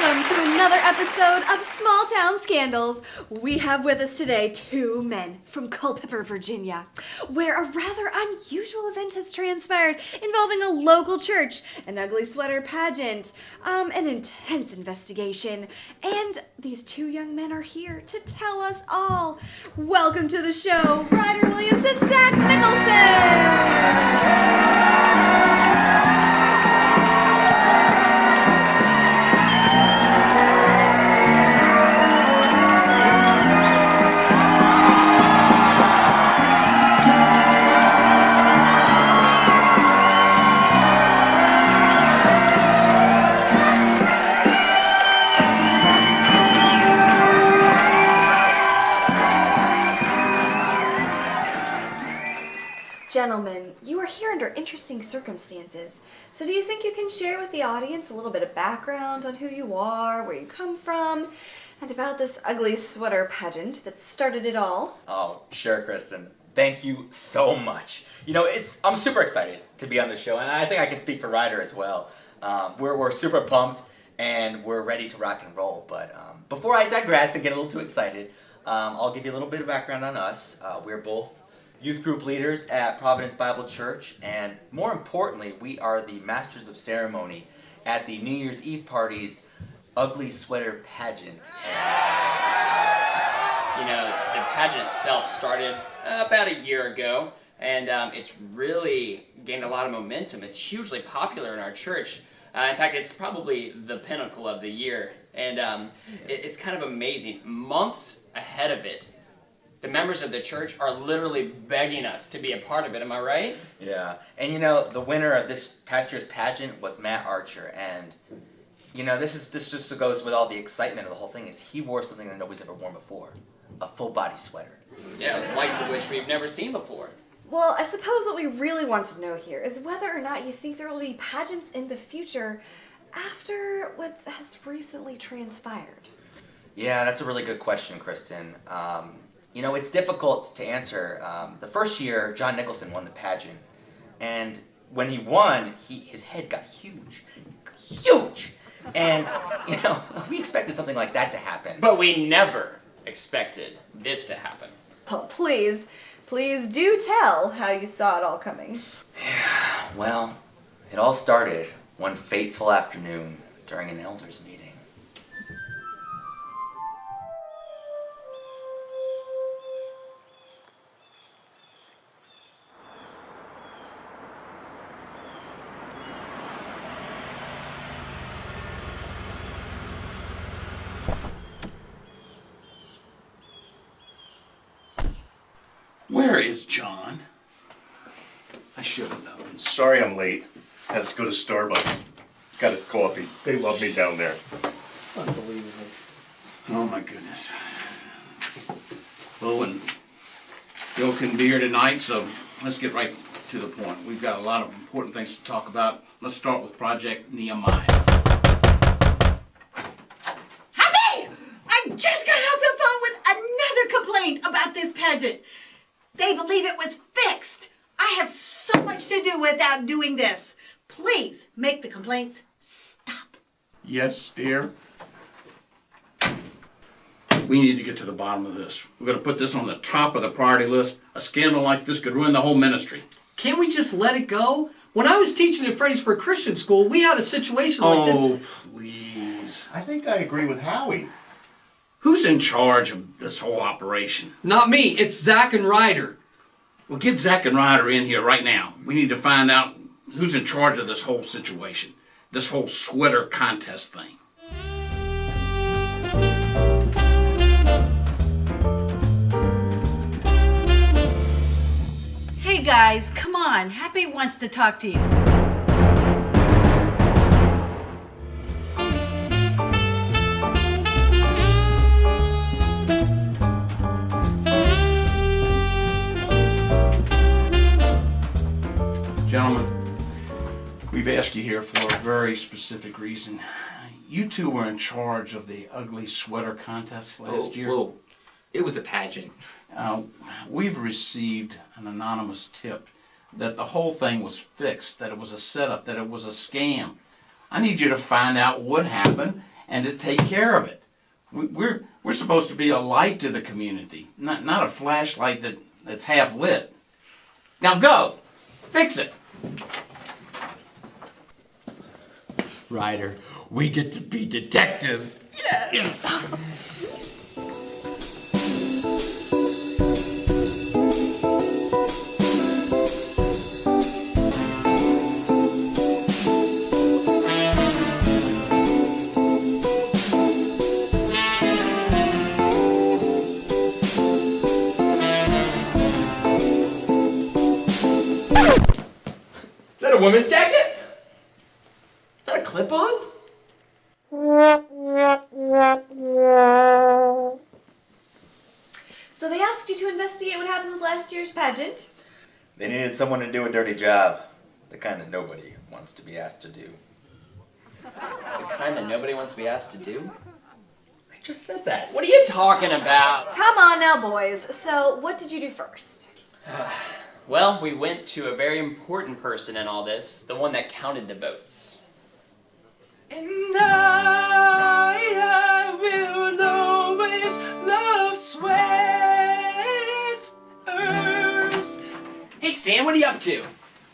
welcome to another episode of Small Town Scandals. We have with us today two men from Culpeper, Virginia, where a rather unusual event has transpired involving a local church, an ugly sweater pageant, an intense investigation, and these two young men are here to tell us all. Welcome to the show, Ryder Williams and Zac Gentlemen, you are here under interesting circumstances. So do you think you can share with the audience a little bit of background on who you are, where you come from, and about this ugly sweater pageant that started it all? Oh, sure, Kristen. Thank you so much. You know, I'm super excited to be on the show, and I think I can speak for Ryder as well. We're super pumped, and we're ready to rock and roll. But before I digress and get a little too excited, I'll give you a little bit of background on us. We're both youth group leaders at Providence Bible Church, and more importantly, we are the masters of ceremony at the New Year's Eve party's ugly sweater pageant. You know, the pageant itself started about a year ago, and it's really gained a lot of momentum. It's hugely popular in our church. In fact, it's probably the pinnacle of the year, and it's kind of amazing. Months ahead of it, the members of the church are literally begging us to be a part of it. Am I right? Yeah. And you know, the winner of this past year's pageant was Matt Archer. And you know, this just goes with all the excitement of the whole thing, is he wore something that nobody's ever worn before. A full body sweater. Yeah, the likes of which we've never seen before. Well, I suppose what we really want to know here is whether or not you think there will be pageants in the future after what has recently transpired. Yeah, that's a really good question, Kristen. You know, it's difficult to answer. The first year, John Nicholson won the pageant, and when he won, his head got huge. And, you know, we expected something like that to happen. But we never expected this to happen. Oh, please do tell how you saw it all coming. Yeah, well, it all started one fateful afternoon during an elders meeting. Where is John? I should have known. Sorry I'm late. Had to go to Starbucks. Got a coffee. They love me down there. Unbelievable. Oh my goodness. Well, and Bill couldn't be here tonight, so let's get right to the point. We've got a lot of important things to talk about. Let's start with Project Nehemiah. Happy! I just got off the phone with another complaint about this pageant. They believe it was fixed. I have so much to do without doing this. Please make the complaints stop. Yes, dear. We need to get to the bottom of this. We're going to put this on the top of the priority list. A scandal like this could ruin the whole ministry. Can't we just let it go? When I was teaching at Fredericksburg Christian School, we had a situation like this. Oh, please. I think I agree with Howie. Who's in charge of this whole operation? Not me, it's Zac and Ryder. Well, get Zac and Ryder in here right now. We need to find out who's in charge of this whole situation. This whole sweater contest thing. Hey guys, come on. Happy wants to talk to you. Gentlemen, we've asked you here for a very specific reason. You two were in charge of the ugly sweater contest last year. Whoa. It was a pageant. We've received an anonymous tip that the whole thing was fixed, that it was a setup, that it was a scam. I need you to find out what happened and to take care of it. We're supposed to be a light to the community, not a flashlight that's half lit. Now go, fix it. Ryder, we get to be detectives. Yes! Is that a woman's jacket? Is that a clip-on? So they asked you to investigate what happened with last year's pageant. They needed someone to do a dirty job. The kind that nobody wants to be asked to do. The kind that nobody wants to be asked to do? I just said that. What are you talking about? Come on now, boys. So what did you do first? Well, we went to a very important person in all this, the one that counted the votes. And I will always love sweaters. Hey Sam, what are you up to?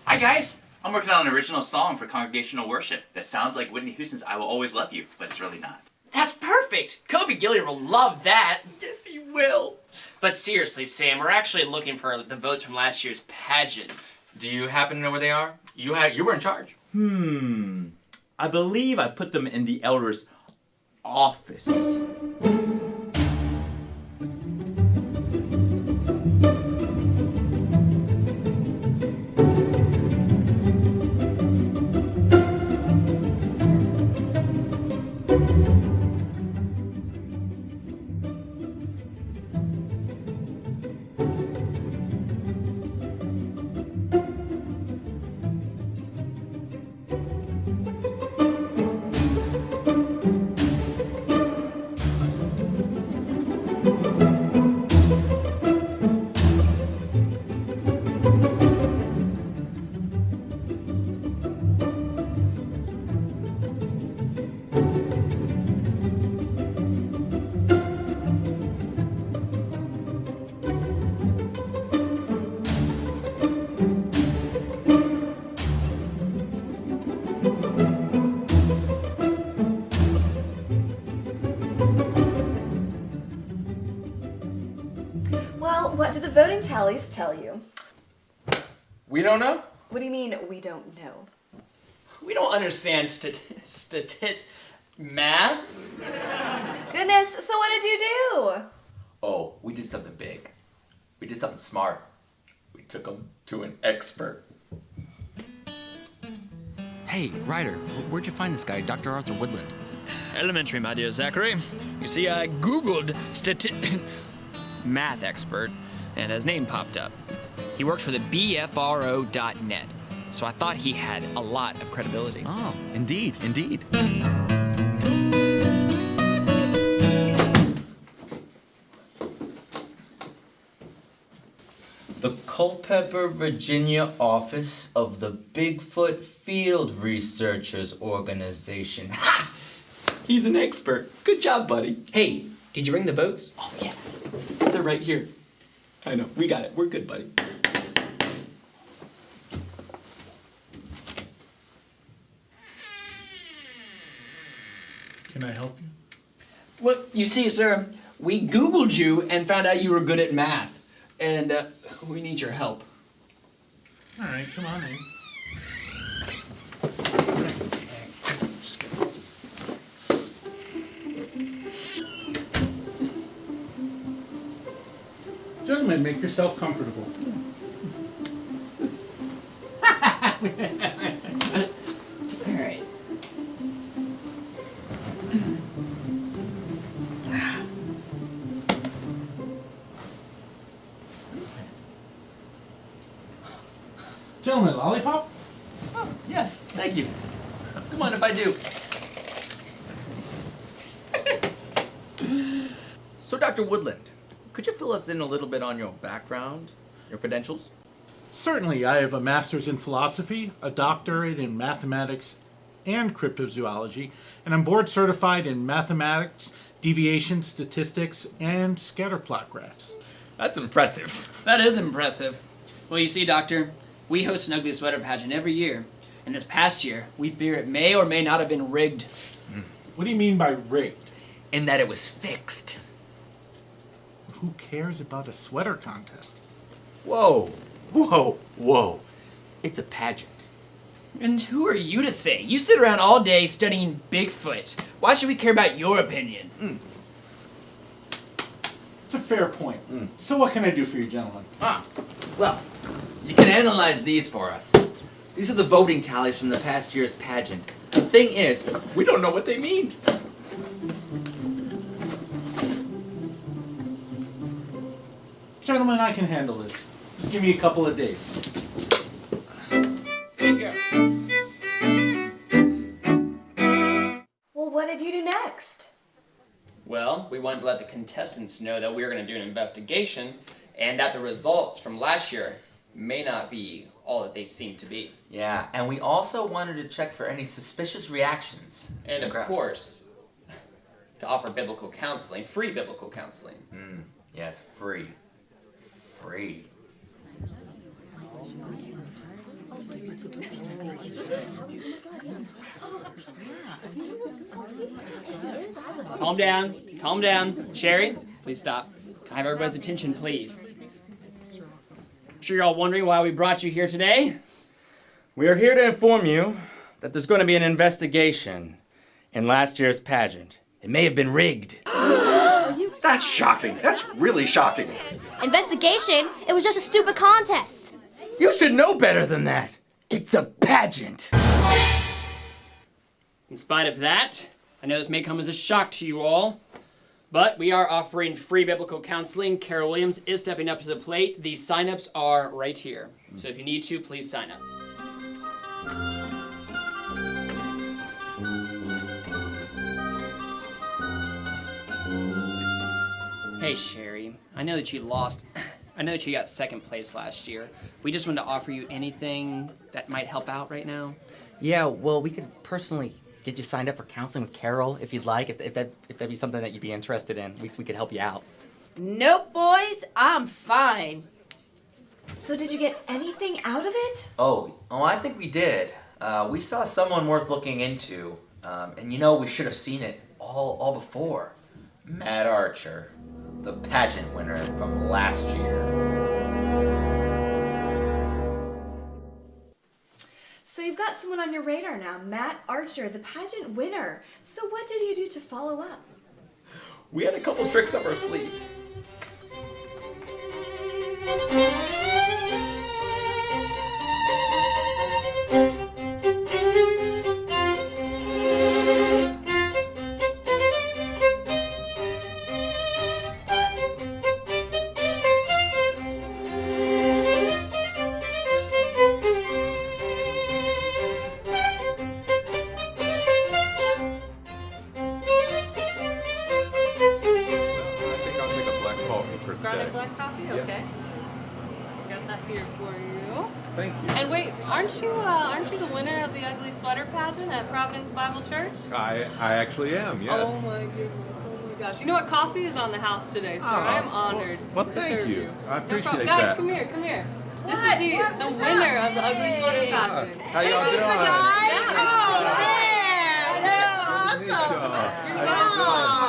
Hi guys, I'm working on an original song for congregational worship that sounds like Whitney Houston's I Will Always Love You, but it's really not. That's perfect! Kobe Gilliard will love that! Yes, he will. But seriously, Sam, we're actually looking for the votes from last year's pageant. Do you happen to know where they are? You were in charge. I believe I put them in the elder's office. Well, what do the voting tallies tell you? We don't know? What do you mean, we don't know? We don't understand math. Goodness, so what did you do? Oh, we did something big. We did something smart. We took them to an expert. Hey, Ryder, where'd you find this guy, Dr. Arthur Woodland? Elementary, my dear Zachary. You see, I Googled math expert, and his name popped up. He works for the BFRO.net, so I thought he had a lot of credibility. Oh, indeed. The Culpeper, Virginia office of the Bigfoot Field Researchers Organization. Ha! He's an expert. Good job, buddy. Hey, did you bring the votes? Oh, yeah. They're right here. I know. We got it. We're good, buddy. Can I help you? Well, you see, sir, we Googled you and found out you were good at math. And we need your help. All right, come on in. Gentlemen, make yourself comfortable. All right. Gentlemen, lollipop? Oh, yes. Thank you. Come on if I do. So, Dr. Woodland, could you fill us in a little bit on your background, your credentials? Certainly, I have a master's in philosophy, a doctorate in mathematics, and cryptozoology, and I'm board certified in mathematics, deviation statistics, and scatter plot graphs. That's impressive. That is impressive. Well, you see, Doctor, we host an ugly sweater pageant every year. And this past year, we fear it may or may not have been rigged. What do you mean by rigged? In that it was fixed. Who cares about a sweater contest? Whoa, whoa, whoa. It's a pageant. And who are you to say? You sit around all day studying Bigfoot. Why should we care about your opinion? It's a fair point. So what can I do for you, gentlemen? Well, you can analyze these for us. These are the voting tallies from the past year's pageant. The thing is, we don't know what they mean. Gentlemen, I can handle this. Just give me a couple of days. Well, what did you do next? Well, we wanted to let the contestants know that we were going to do an investigation and that the results from last year may not be all that they seem to be. Yeah, and we also wanted to check for any suspicious reactions. And of course, to offer biblical counseling, free biblical counseling. Yes, free. Free. Calm down. Calm down. Sherry, please stop. Can I have everybody's attention, please? I'm sure you're all wondering why we brought you here today. We are here to inform you that there's going to be an investigation in last year's pageant. It may have been rigged. That's shocking. That's really shocking. Investigation? It was just a stupid contest. You should know better than that. It's a pageant. In spite of that, I know this may come as a shock to you all, but we are offering free biblical counseling. Carol Williams is stepping up to the plate. The sign-ups are right here. So if you need to, please sign up. Hey, Sherry, I know that you lost. I know that you got second place last year. We just wanted to offer you anything that might help out right now. Yeah, well, we could personally get you signed up for counseling with Carol if you'd like, if that'd be something that you'd be interested in. We could help you out. Nope, boys, I'm fine. So did you get anything out of it? Oh, I think we did. We saw someone worth looking into, and you know we should have seen it all before. Matt Archer, the pageant winner from last year. So you've got someone on your radar now, Matt Archer, the pageant winner. So what did you do to follow up? We had a couple tricks up our sleeve. Garlic black coffee, okay. Got that here for you. Thank you. And wait, aren't you the winner of the Ugly Sweater pageant at Providence Bible Church? I actually am, yes. Oh my goodness, oh my gosh. You know what? Coffee is on the house today, sir. I am honored. Well, to thank serve you. I No appreciate problem. that. Guys, come here, come here. This is the winner of the Ugly Sweater pageant. How y'all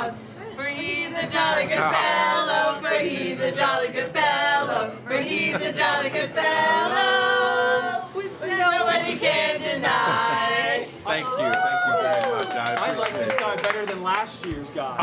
doing? For he's a jolly good fellow, for he's a jolly good fellow, for he's a jolly good fellow, which nobody can deny. Thank you very much. I like this guy better than last year's guy.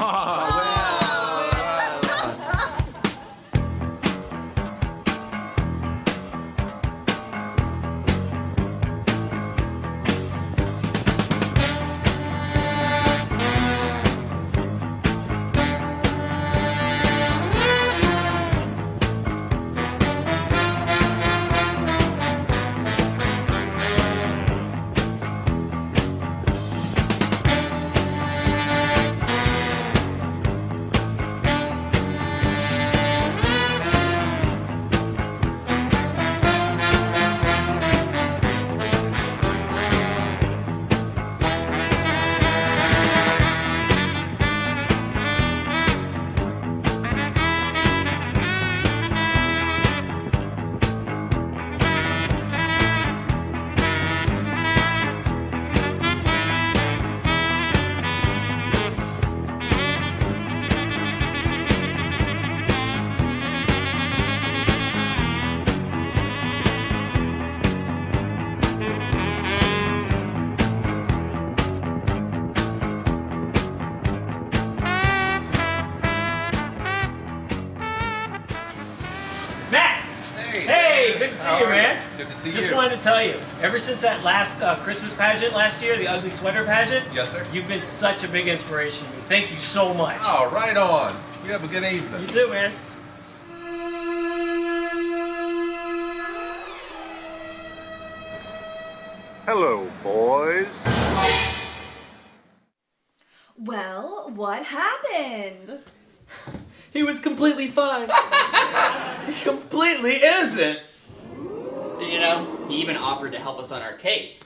Good to see Just you. wanted to tell you, ever since that last Christmas pageant last year, the ugly sweater pageant, Yes, sir. you've been such a big inspiration to me. Thank you so much. Oh, right on. You have a good evening. You too, man. Hello, boys. Well, what happened? He was completely fine. Completely innocent. You know, he even offered to help us on our case.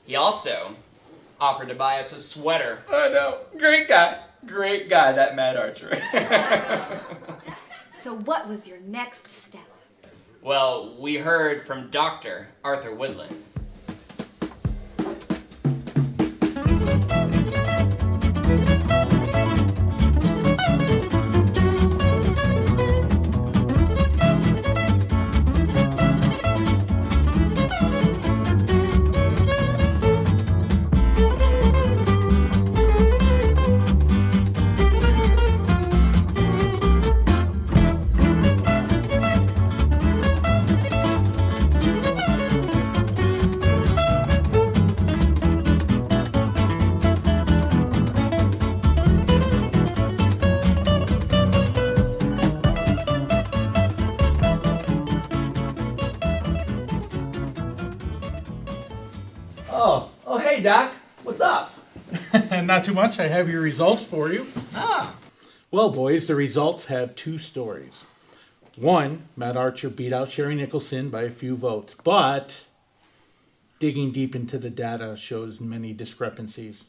He also offered to buy us a sweater. I know. Great guy. Great guy, that Mad Archer. So what was your next step? Well, we heard from Dr. Arthur Woodland. Oh, hey, Doc. What's up? Not too much. I have your results for you. Ah. Well, boys, the results have two stories. One, Matt Archer beat out Sherry Nicholson by a few votes, but digging deep into the data shows many discrepancies.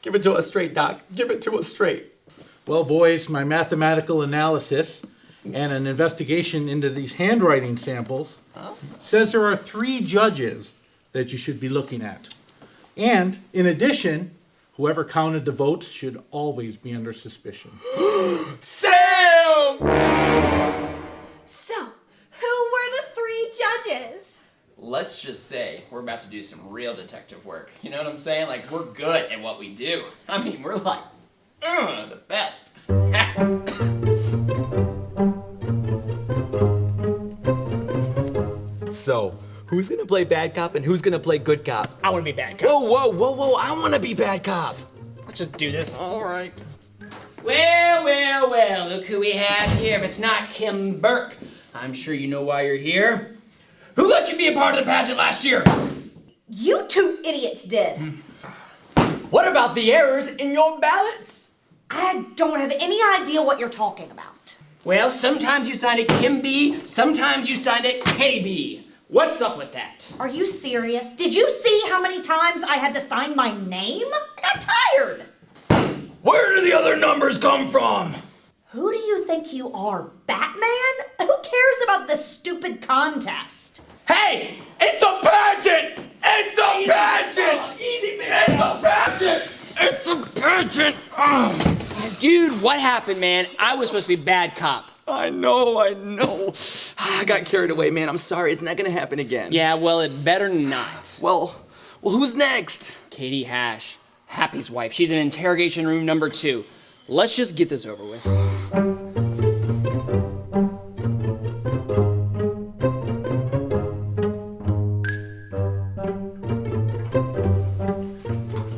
Give it to us straight, Doc. Give it to us straight. Well, boys, my mathematical analysis and an investigation into these handwriting samples says there are 3 judges that you should be looking at. And, in addition, whoever counted the votes should always be under suspicion. Sam! So, who were the 3 judges? Let's just say we're about to do some real detective work. You know what I'm saying? Like, we're good at what we do. I mean, we're like, the best. So, who's gonna play bad cop and who's gonna play good cop? I want to be bad cop. Whoa, I wanna be bad cop. Let's just do this. All right. Well, look who we have here. If it's not Kim Burke, I'm sure you know why you're here. Who let you be a part of the pageant last year? You 2 idiots did. What about the errors in your ballots? I don't have any idea what you're talking about. Well, sometimes you signed it Kim B, sometimes you signed it KB. What's up with that? Are you serious? Did you see how many times I had to sign my name? I got tired. Where do the other numbers come from? Who do you think you are, Batman? Who cares about this stupid contest? Hey, it's a pageant! It's a pageant! Easy, man. It's a pageant! It's a pageant! Dude, what happened, man? I was supposed to be bad cop. I know. I got carried away, man. I'm sorry. It's not gonna happen again. Yeah, well, it better not. Well, who's next? Katie Hash, Happy's wife. She's in interrogation room number 2. Let's just get this over with.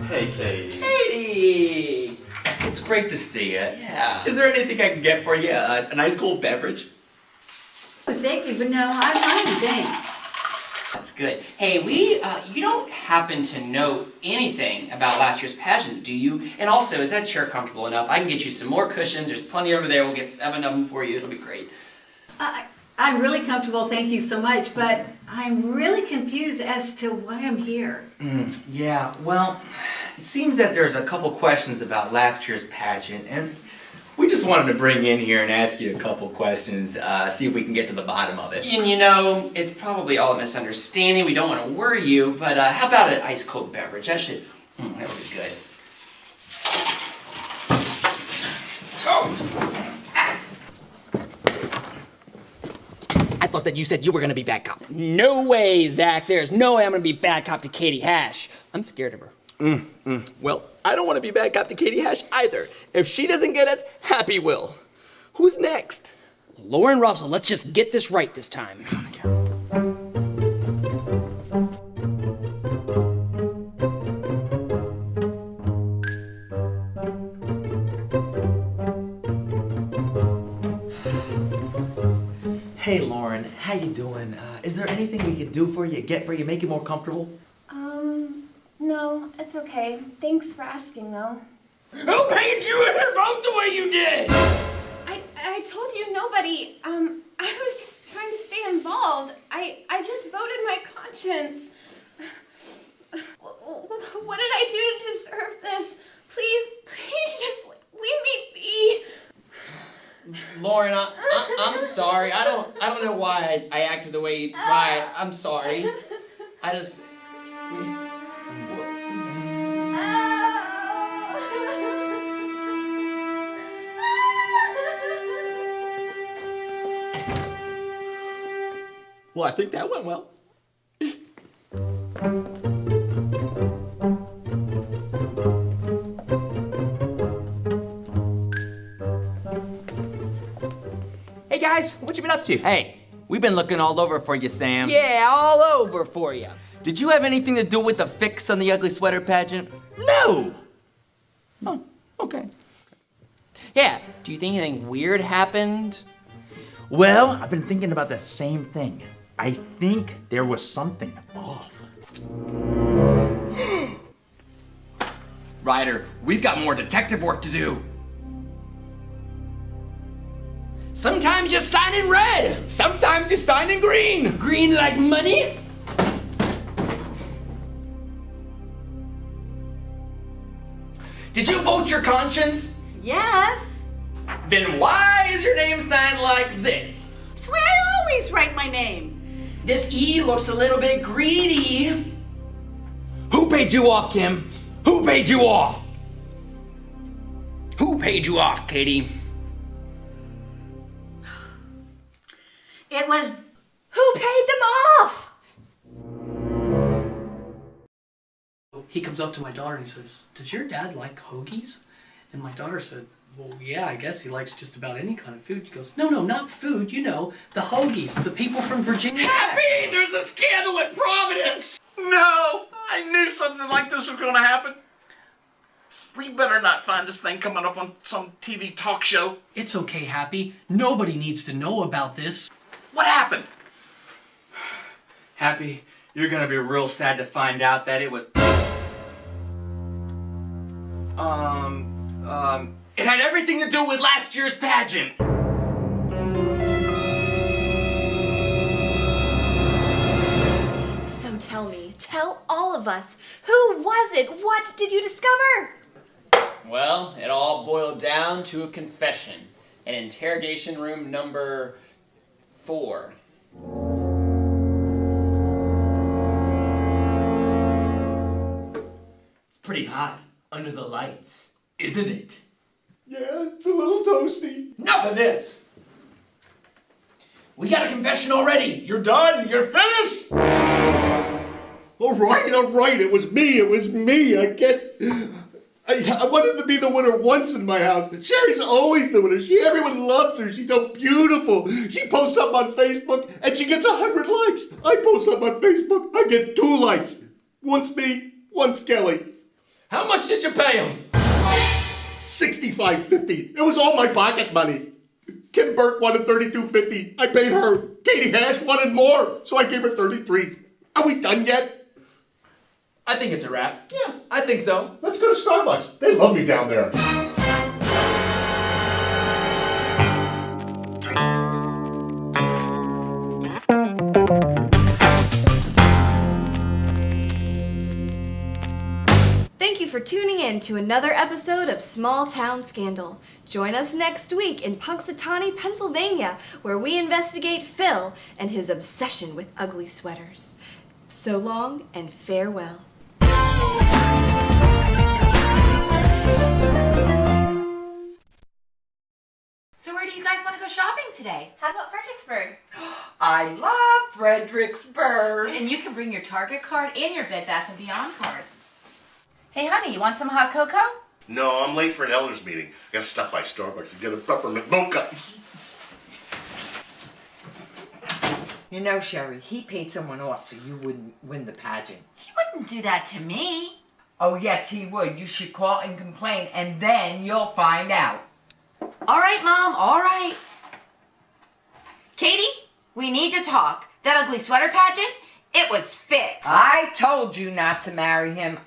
Hey, Katie. Katie! It's great to see you. Yeah. Is there anything I can get for you? A nice cold beverage? Well, thank you, but no, I'm fine, thanks. That's good. Hey, you don't happen to know anything about last year's pageant, do you? And also, is that chair comfortable enough? I can get you some more cushions. There's plenty over there. We'll get 7 of them for you. It'll be great. I'm really comfortable, thank you so much, but I'm really confused as to why I'm here. Yeah, well, it seems that there's a couple questions about last year's pageant, and we just wanted to bring you in here and ask you a couple questions, see if we can get to the bottom of it. And you know, it's probably all a misunderstanding. We don't want to worry you, but how about an ice cold beverage? That should, that would be good. Oh. I thought that you said you were gonna be bad cop. No way, Zach. There's no way I'm gonna be bad cop to Katie Hash. I'm scared of her. Well, I don't want to be bad cop to Katie Hash either. If she doesn't get us, Happy will. Who's next? Lauren Russell. Let's just get this right this time. anything we could do for you, get for you, make you more comfortable? No, it's okay. Thanks for asking, though. Who paid you in her vote the way you did? I told you nobody. I was just trying to stay involved. I just voted my conscience. What did I do to deserve this? Please just leave me be. Lauren, I'm sorry. I don't know why I acted the way I'm sorry. I just. Well, I think that went well. Hey guys, what you been up to? Hey, we've been looking all over for you, Sam. Yeah, all over for you. Did you have anything to do with the fix on the ugly sweater pageant? No! Oh, okay. Yeah, do you think anything weird happened? Well, I've been thinking about that same thing. I think there was something off. Ryder, we've got more detective work to do. Sometimes you sign in red. Sometimes you sign in green. Green like money. Did you vote your conscience? Yes. Then why is your name signed like this? It's where I always write my name. This E looks a little bit greedy. Who paid you off, Kim? Who paid you off? Who paid you off, Katie? It was. Who paid them off? He comes up to my daughter and he says, "Does your dad like hoagies?" And my daughter said, "Well, yeah, I guess he likes just about any kind of food." He goes, "No, not food, the hoagies, the people from Virginia." Happy! There's a scandal at Providence! No! I knew something like this was gonna happen. We better not find this thing coming up on some TV talk show. It's okay, Happy. Nobody needs to know about this. What happened? Happy, you're gonna be real sad to find out that it was... It had everything to do with last year's pageant. So tell all of us, who was it? What did you discover? Well, it all boiled down to a confession in interrogation room number 4. It's pretty hot under the lights, isn't it? Yeah, it's a little toasty. Enough of this! We got a confession already! You're done! You're finished! All right. It was me. I wanted to be the winner once in my house. Sherry's always the winner. Everyone loves her. She's so beautiful. She posts something on Facebook and she gets 100 likes. I post something on Facebook, I get 2 likes. Once me, once Kelly. How much did you pay him? $65.50. It was all my pocket money. Kim Burke wanted $32.50. I paid her. Katie Hash wanted more, so I gave her $33. Are we done yet? I think it's a wrap. Yeah, I think so. Let's go to Starbucks. They love me down there. Thank you for tuning in to another episode of Small Town Scandal. Join us next week in Punxsutawney, Pennsylvania, where we investigate Phil and his obsession with ugly sweaters. So long and farewell. So where do you guys want to go shopping today? How about Fredericksburg? I love Fredericksburg. And you can bring your Target card and your Bed Bath & Beyond card. Hey honey, you want some hot cocoa? No, I'm late for an elders meeting. I gotta stop by Starbucks and get a peppermint mocha. You know, Sherry, he paid someone off so you wouldn't win the pageant. He wouldn't do that to me. Oh, yes, he would. You should call and complain, and then you'll find out. All right, Mom, all right. Katie, We need to talk. That ugly sweater pageant, it was fixed. I told you not to marry him.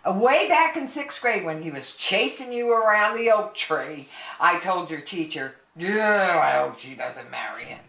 Way back in 6th grade when he was chasing you around the oak tree, I told your teacher, I hope she doesn't marry him.